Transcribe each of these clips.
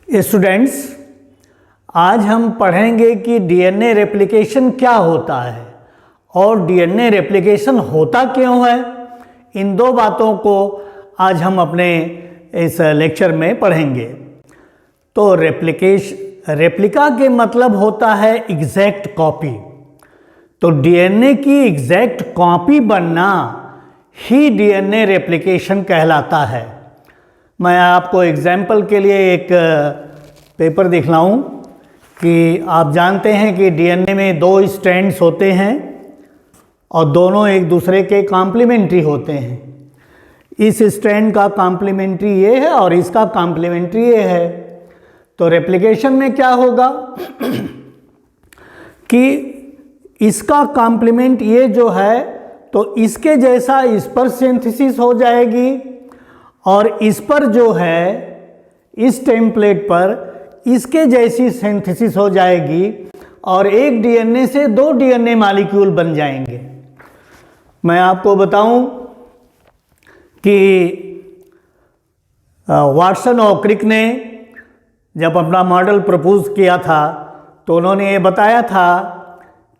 Students, आज हम पढ़ेंगे कि डीएनए रेप्लिकेशन क्या होता है और डीएनए रेप्लिकेशन होता क्यों है। इन दो बातों को आज हम अपने इस लेक्चर में पढ़ेंगे। तो रेप्लिका के मतलब होता है एग्जैक्ट कॉपी। तो डीएनए की एग्जैक्ट कॉपी बनना ही डीएनए रेप्लिकेशन कहलाता है। मैं आपको एग्जाम्पल के लिए एक पेपर दिखलाऊं कि आप जानते हैं कि डीएनए में दो स्ट्रैंड्स होते हैं और दोनों एक दूसरे के कॉम्प्लीमेंट्री होते हैं। इस स्ट्रैंड का कॉम्प्लीमेंट्री ये है और इसका कॉम्प्लीमेंट्री ये है। तो रेप्लिकेशन में क्या होगा कि इसका कॉम्प्लीमेंट ये जो है तो इसके जैसा इस पर सिंथेसिस हो जाएगी और इस पर जो है इस टेम्पलेट पर इसके जैसी सिंथेसिस हो जाएगी और एक डीएनए से दो डीएनए मॉलिक्यूल बन जाएंगे। मैं आपको बताऊं कि वाटसन और क्रिक ने जब अपना मॉडल प्रपोज किया था तो उन्होंने ये बताया था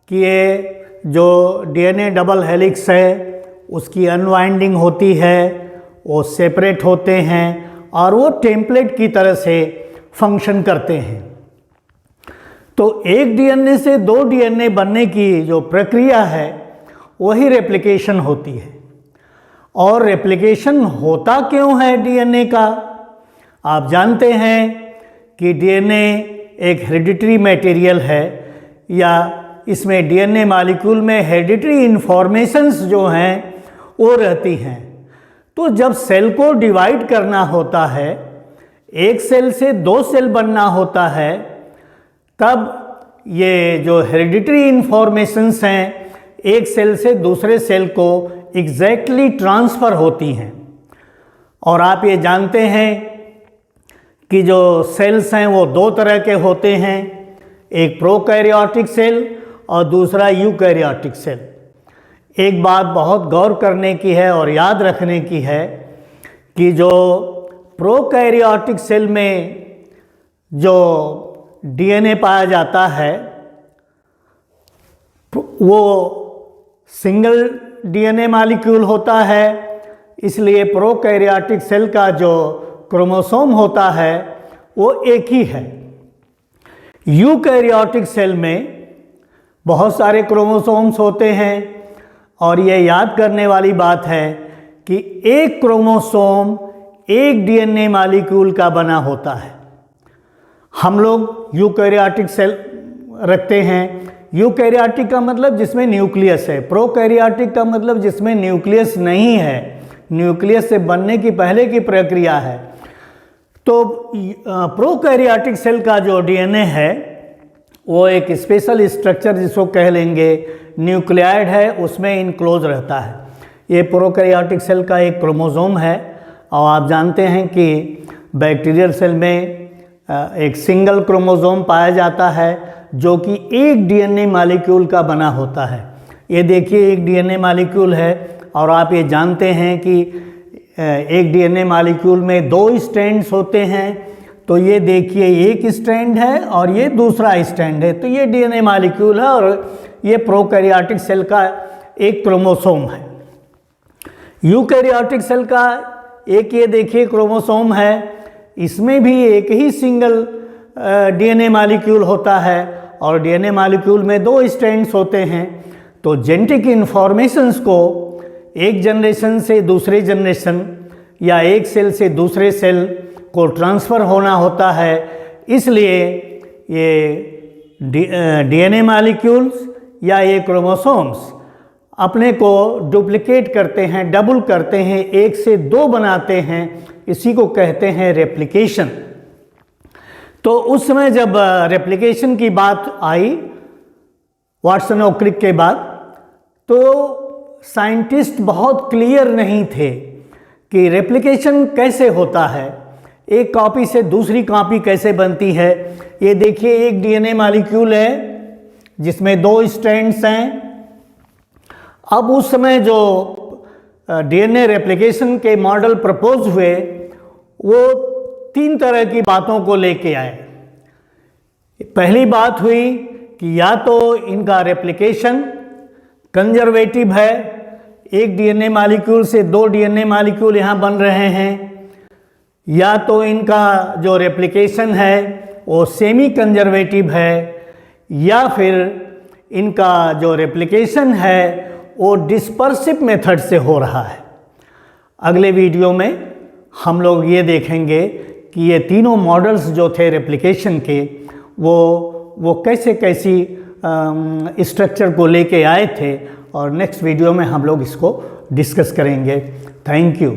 कि ये जो डीएनए डबल हेलिक्स है उसकी अनवाइंडिंग होती है, वो सेपरेट होते हैं और वो टेम्पलेट की तरह से फंक्शन करते हैं। तो एक डीएनए से दो डीएनए बनने की जो प्रक्रिया है वही रेप्लिकेशन होती है। और रेप्लिकेशन होता क्यों है डीएनए का? आप जानते हैं कि डीएनए एक हेरिडिटरी मटेरियल है, या इसमें डीएनए मॉलिक्यूल में हेरिडिटरी इन्फॉर्मेशंस जो हैं वो रहती हैं। तो जब सेल को डिवाइड करना होता है, एक सेल से दो सेल बनना होता है, तब ये जो हेरिडिटरी इन्फॉर्मेशंस हैं एक सेल से दूसरे सेल को एग्जैक्टली ट्रांसफ़र होती हैं। और आप ये जानते हैं कि जो सेल्स हैं वो दो तरह के होते हैं, एक प्रोकैरियोटिक सेल और दूसरा यूकैरियोटिक सेल। एक बात बहुत गौर करने की है और याद रखने की है कि जो प्रोकैरियोटिक सेल में जो डीएनए पाया जाता है वो सिंगल डीएनए मॉलिक्यूल होता है, इसलिए प्रोकैरियोटिक सेल का जो क्रोमोसोम होता है वो एक ही है। यूकैरियोटिक सेल में बहुत सारे क्रोमोसोम्स होते हैं और ये याद करने वाली बात है कि एक क्रोमोसोम एक डीएनए मॉलिक्यूल का बना होता है। हम लोग यूकैरियोटिक सेल रखते हैं। यूकैरियोटिक का मतलब जिसमें न्यूक्लियस है, प्रोकैरियोटिक का मतलब जिसमें न्यूक्लियस नहीं है, न्यूक्लियस से बनने की पहले की प्रक्रिया है। तो प्रोकैरियोटिक सेल का जो डीएनए है वो एक स्पेशल स्ट्रक्चर जिसको कह लेंगे न्यूक्लियाइड है, उसमें इनक्लोज रहता है। ये प्रोकैरियोटिक सेल का एक क्रोमोसोम है। और आप जानते हैं कि बैक्टीरियल सेल में एक सिंगल क्रोमोसोम पाया जाता है जो कि एक डीएनए मॉलिक्यूल का बना होता है। ये देखिए एक डीएनए मॉलिक्यूल है और आप ये जानते हैं कि एक डीएनए मॉलिक्यूल में दो स्ट्रैंड्स होते हैं। तो ये देखिए एक स्ट्रैंड है और ये दूसरा स्ट्रैंड है, तो ये डीएनए मॉलिक्यूल है और ये प्रोकैरियोटिक सेल का एक क्रोमोसोम है। यूकैरियोटिक सेल का एक ये देखिए क्रोमोसोम है, इसमें भी एक ही सिंगल डीएनए मॉलिक्यूल होता है और डीएनए मॉलिक्यूल में दो स्ट्रैंड्स होते हैं। तो जेनेटिक इन्फॉर्मेशंस को एक जनरेशन से दूसरे जनरेशन या एक सेल से दूसरे सेल को ट्रांसफ़र होना होता है, इसलिए ये डीएनए मॉलिक्यूल्स या ये क्रोमोसोम्स अपने को डुप्लिकेट करते हैं, डबल करते हैं, एक से दो बनाते हैं। इसी को कहते हैं रेप्लिकेशन। तो उस समय जब रेप्लिकेशन की बात आई वाटसन और क्रिक के बाद, तो साइंटिस्ट बहुत क्लियर नहीं थे कि रेप्लिकेशन कैसे होता है, एक कॉपी से दूसरी कॉपी कैसे बनती है। ये देखिए एक डीएनए मॉलिक्यूल है जिसमें दो स्ट्रैंड्स हैं। अब उस समय जो डीएनए रेप्लिकेशन के मॉडल प्रपोज हुए वो तीन तरह की बातों को लेके आए। पहली बात हुई कि या तो इनका रेप्लिकेशन कंजर्वेटिव है, एक डीएनए मॉलिक्यूल से दो डीएनए मॉलिक्यूल यहाँ बन रहे हैं, या तो इनका जो रेप्लिकेशन है वो सेमी कंजर्वेटिव है, या फिर इनका जो रेप्लिकेशन है वो डिस्पर्सिव मेथड से हो रहा है। अगले वीडियो में हम लोग ये देखेंगे कि ये तीनों मॉडल्स जो थे रेप्लिकेशन के वो कैसे कैसी स्ट्रक्चर को लेके आए थे, और नेक्स्ट वीडियो में हम लोग इसको डिस्कस करेंगे। Thank you.